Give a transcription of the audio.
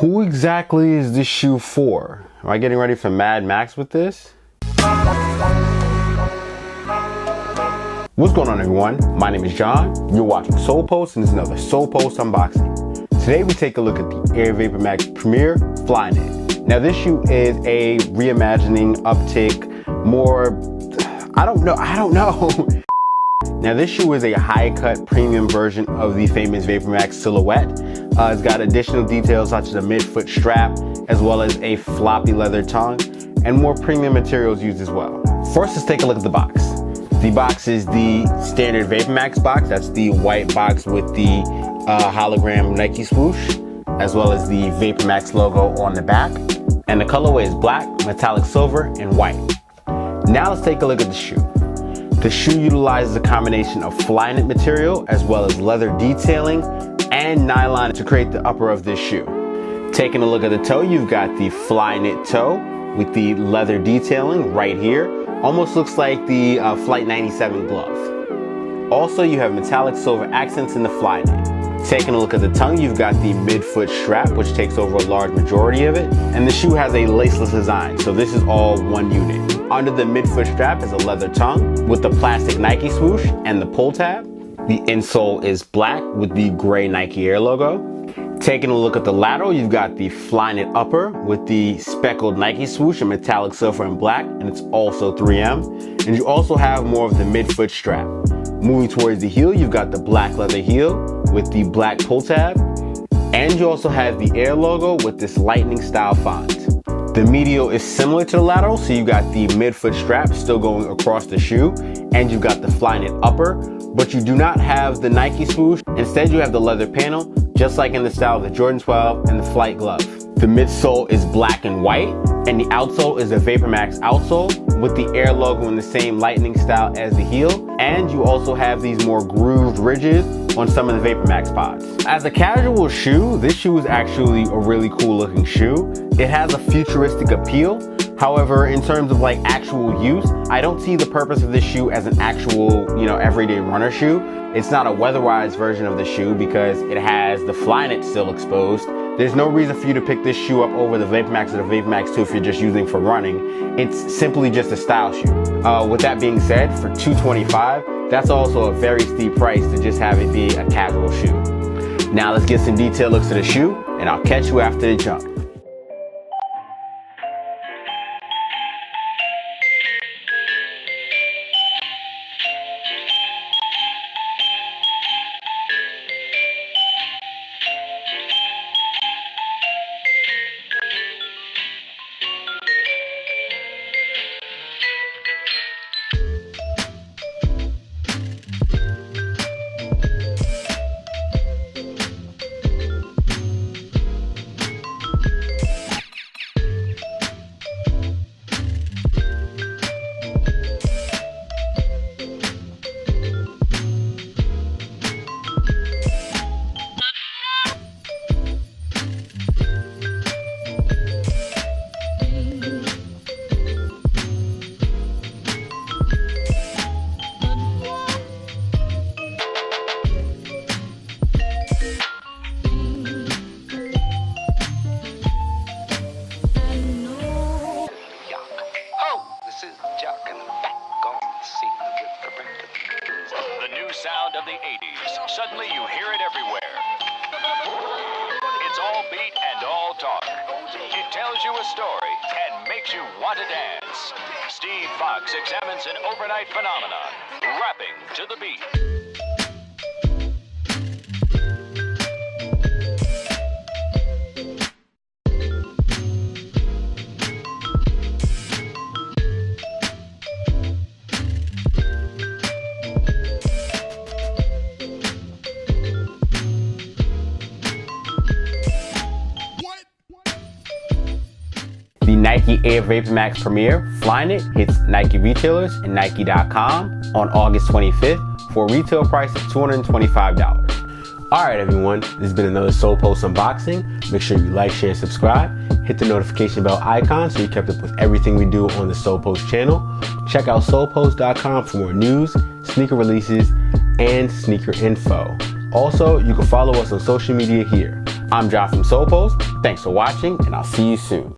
Who exactly is this shoe for? Am I getting ready for Mad Max with this? What's going on, everyone? My name is John. You're watching Solepost, and this is another Solepost unboxing. Today we take a look at the Air Vapormax Premier Flyknit. Now this shoe is a reimagining, uptick, more, I don't know. Now this shoe is a high-cut premium version of the famous Vapormax silhouette. It's got additional details such as a mid-foot strap, as well as a floppy leather tongue, and more premium materials used as well. First, let's take a look at the box. The box is the standard Vapormax box. That's the white box with the hologram Nike swoosh, as well as the Vapormax logo on the back. And the colorway is black, metallic silver, and white. Now let's take a look at the shoe. The shoe utilizes a combination of Flyknit material as well as leather detailing and nylon to create the upper of this shoe. Taking a look at the toe, you've got the Flyknit Toe with the leather detailing right here. Almost looks like the Flight 97 glove. Also, you have metallic silver accents in the Flyknit. Taking a look at the tongue, you've got the mid-foot strap, which takes over a large majority of it. And the shoe has a laceless design, so this is all one unit. Under the mid-foot strap is a leather tongue with the plastic Nike swoosh and the pull tab. The insole is black with the gray Nike Air logo. Taking a look at the lateral, you've got the Flyknit Upper with the speckled Nike swoosh in metallic silver and black, and it's also 3M. And you also have more of the mid-foot strap. Moving towards the heel, you've got the black leather heel with the black pull tab. And you also have the Air logo with this lightning style font. The medial is similar to the lateral, so you've got the mid-foot strap still going across the shoe, and you've got the Flyknit Upper, but you do not have the Nike swoosh. Instead, you have the leather panel, just like in the style of the Jordan 12 and the Flight glove. The midsole is black and white, and the outsole is a Vapormax outsole with the Air logo in the same lightning style as the heel, and you also have these more grooved ridges on some of the Vapormax pods. As a casual shoe, this shoe is actually a really cool looking shoe. It has a futuristic appeal. However, in terms of like actual use, I don't see the purpose of this shoe as an actual, everyday runner shoe. It's not a weatherized version of the shoe because it has the Flyknit still exposed. There's no reason for you to pick this shoe up over the Vapormax or the Vapormax 2 if you're just using for running. It's simply just a style shoe. With that being said, for $225, that's also a very steep price to just have it be a casual shoe. Now let's get some detailed looks at the shoe, and I'll catch you after the jump. Sound of the 80s. Suddenly you hear it everywhere. It's all beat and all talk. It tells you a story and makes you want to dance. Steve Fox examines an overnight phenomenon, rapping to the beat. The Nike Air Vapormax Premier Flyknit hits Nike retailers and Nike.com on August 25th for a retail price of $225. Alright everyone, this has been another Solepost unboxing. Make sure you like, share, and subscribe. Hit the notification bell icon so you're kept up with everything we do on the Solepost channel. Check out solepost.com for more news, sneaker releases, and sneaker info. Also, you can follow us on social media here. I'm John from Solepost. Thanks for watching, and I'll see you soon.